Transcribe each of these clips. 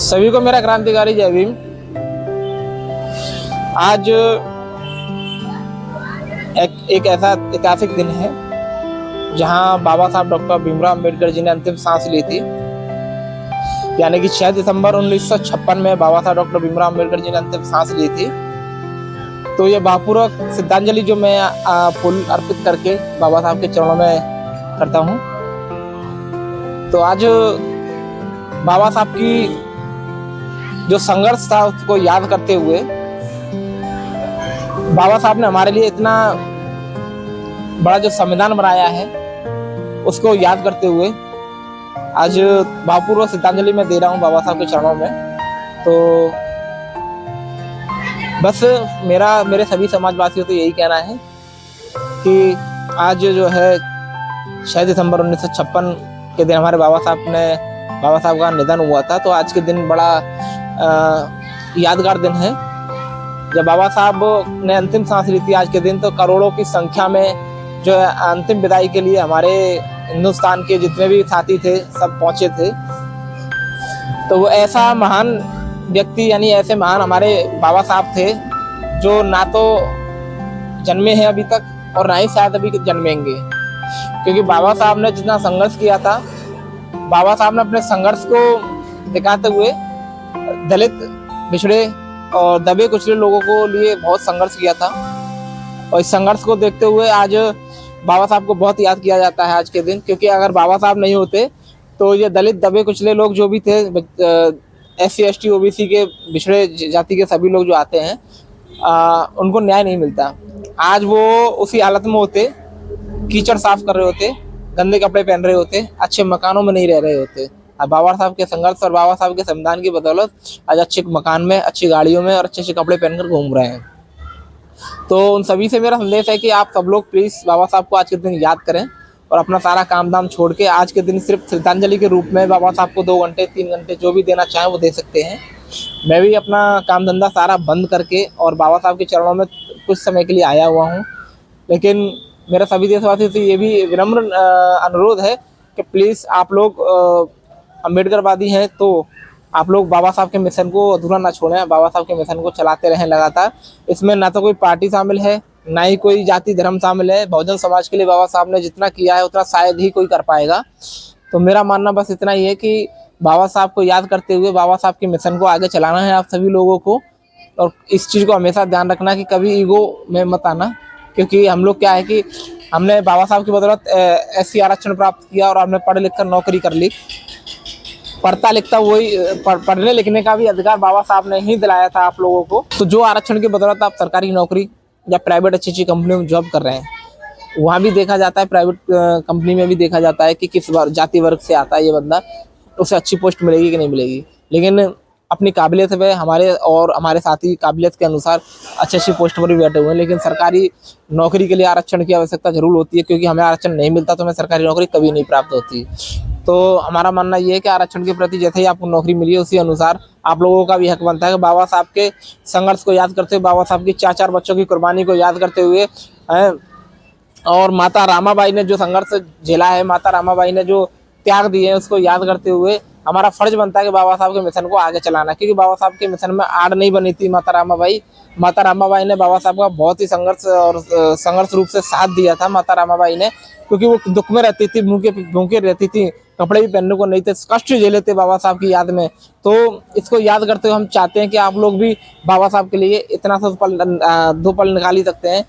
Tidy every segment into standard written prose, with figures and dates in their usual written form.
सभी को मेरा क्रांतिकारी जय भीम। आज एक ऐसा ऐतिहासिक दिन है जहां बाबा साहब डॉक्टर भीमराव अम्बेडकर जी ने अंतिम सांस ली थी, यानी कि 6 दिसंबर 1956 में बाबा साहब डॉक्टर भीमराव अम्बेडकर जी ने अंतिम सांस ली थी। तो ये भावपूर्वक श्रद्धांजलि जो मैं फूल अर्पित करके बाबा साहब के चरणों में करता हूँ। तो आज बाबा साहब की जो संघर्ष था उसको याद करते हुए बाबा साहब ने हमारे लिए इतना बड़ा जो संविधान बनाया है उसको याद करते हुए आज भावपूर्वक श्रद्धांजलि मैं दे रहा हूँ बाबा साहब के चरणों में। तो बस मेरे सभी समाजवासियों को यही कहना है कि आज जो है 6 दिसंबर 1956 के दिन हमारे बाबा साहब का निधन हुआ था। तो आज के दिन बड़ा यादगार दिन है जब बाबा साहब ने अंतिम सांस ली थी। आज के दिन तो करोड़ों की संख्या में जो है अंतिम विदाई के लिए हमारे हिंदुस्तान के जितने भी साथी थे सब पहुंचे थे। तो वो ऐसा महान व्यक्ति यानी ऐसे महान हमारे बाबा साहब थे जो ना तो जन्मे हैं अभी तक और ना ही शायद अभी जन्मेंगे, क्योंकि बाबा साहब ने जितना संघर्ष किया था, बाबा साहब ने अपने संघर्ष को दिखाते हुए दलित, पिछड़े और दबे कुचले लोगों को लिए बहुत संघर्ष किया था। और इस संघर्ष को देखते हुए आज बाबा साहब को बहुत याद किया जाता है आज के दिन, क्योंकि अगर बाबा साहब नहीं होते तो ये दलित, दबे कुचले लोग जो भी थे, SC ST OBC के पिछड़े जाति के सभी लोग जो आते हैं उनको न्याय नहीं मिलता। आज वो उसी हालत में होते, कीचड़ साफ कर रहे होते, गंदे कपड़े पहन रहे होते, अच्छे मकानों में नहीं रह रहे होते। अब बाबा साहब के संघर्ष और बाबा साहब के संविधान की बदौलत आज अच्छे मकान में, अच्छी गाड़ियों में और अच्छे कपड़े पहनकर घूम रहे हैं। तो उन सभी से मेरा संदेश है कि आप सब लोग प्लीज बाबा साहब को आज के दिन याद करें और अपना सारा काम धाम छोड़ के आज के दिन सिर्फ श्रद्धांजलि के रूप में बाबा साहब को 2 घंटे 3 घंटे जो भी देना चाहें वो दे सकते हैं। मैं भी अपना काम धंधा सारा बंद करके और बाबा साहब के चरणों में कुछ समय के लिए आया हुआ हूँ। लेकिन मेरा सभी देशवासियों से ये भी विनम्र अनुरोध है कि प्लीज़ आप लोग अम्बेडकरवादी हैं तो आप लोग बाबा साहब के मिशन को अधूरा ना छोड़ें, बाबा साहब के मिशन को चलाते रहें लगातार। इसमें ना तो कोई पार्टी शामिल है, ना ही कोई जाति धर्म शामिल है। बहुजन समाज के लिए बाबा साहब ने जितना किया है उतना शायद ही कोई कर पाएगा। तो मेरा मानना बस इतना ही है कि बाबा साहब को याद करते हुए बाबा साहब के मिशन को आगे चलाना है आप सभी लोगों को। और इस चीज़ को हमेशा ध्यान रखना कि कभी ईगो में मत आना, क्योंकि हम लोग क्या है कि हमने बाबा साहब की बदौलत SC आरक्षण प्राप्त किया और हमने पढ़ लिख कर नौकरी कर ली। पढ़ता लिखता वही पढ़ने लिखने का भी अधिकार बाबा साहब ने ही दिलाया था आप लोगों को। तो जो आरक्षण की बदौलत आप सरकारी नौकरी या प्राइवेट अच्छी कंपनी में जॉब कर रहे हैं, वहाँ भी देखा जाता है, प्राइवेट कंपनी में भी देखा जाता है कि किस जाति वर्ग से आता है ये बंदा, उसे अच्छी पोस्ट मिलेगी कि नहीं मिलेगी। लेकिन अपनी काबिलियत पे हमारे साथी काबिलियत के अनुसार अच्छी पोस्ट पर भी बैठे हुए हैं। लेकिन सरकारी नौकरी के लिए आरक्षण की आवश्यकता जरूर होती है, क्योंकि हमें आरक्षण नहीं मिलता तो हमें सरकारी नौकरी कभी नहीं प्राप्त होती। तो हमारा मानना ये है कि आरक्षण के प्रति जैसे ही आपको नौकरी मिली है उसी अनुसार आप लोगों का भी हक बनता है कि बाबा साहब के संघर्ष को याद करते हुए, बाबा साहब की 4 बच्चों की कुर्बानी को याद करते हुए और माता रामाबाई ने जो संघर्ष झेला है, माता रामाबाई ने जो त्याग दिए हैं उसको याद करते हुए हमारा फर्ज बनता है कि बाबा साहब के मिशन को आगे चलाना। क्योंकि बाबा साहब के मिशन में आड़ नहीं बनी थी माता रामाबाई ने बाबा साहब का बहुत ही संघर्ष रूप से साथ दिया था माता रामाबाई ने, क्योंकि वो दुख में रहती थी, भूखे रहती थी, कपड़े भी पहनने को नहीं थे, कष्ट झेले थे बाबा साहब की याद में। तो इसको याद करते हुए हम चाहते हैं कि आप लोग भी बाबा साहब के लिए इतना सा 2 पल निकाल ही सकते हैं।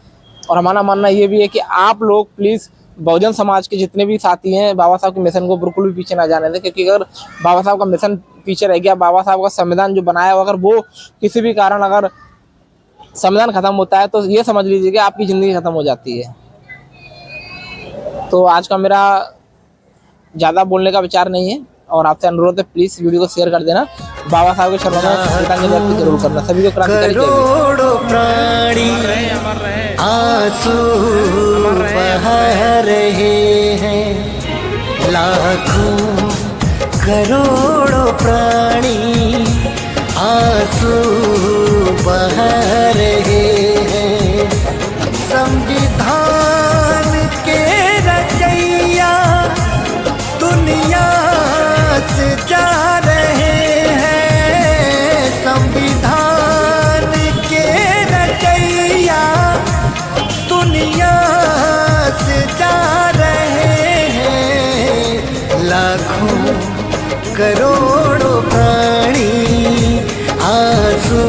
और हमारा मानना ये भी है कि आप लोग प्लीज़ बहुजन समाज के जितने भी साथी हैं बाबा साहब के मिशन को बिल्कुल भी पीछे ना जाने दें, क्योंकि अगर बाबा साहब का मिशन पीछे रह गया, बाबा साहब का संविधान जो बनाया हुआ अगर वो किसी भी कारण अगर संविधान खत्म होता है तो ये समझ लीजिए कि आपकी ज़िंदगी खत्म हो जाती है। तो आज का मेरा ज़्यादा बोलने का विचार नहीं है और आपसे अनुरोध है प्लीज़ वीडियो को शेयर कर देना, बाबा साहब के चरणों में श्रद्धांजलि जरूर करना। सभी को क्रांतिकारी आंसू बहा रहे हैं, लाखों करोड़ों प्राणी आंसू बहा रहे हैं। संविधान के रचैया दुनिया से जा रहे हैं। लाखों करोड़ों प्राणी आंसू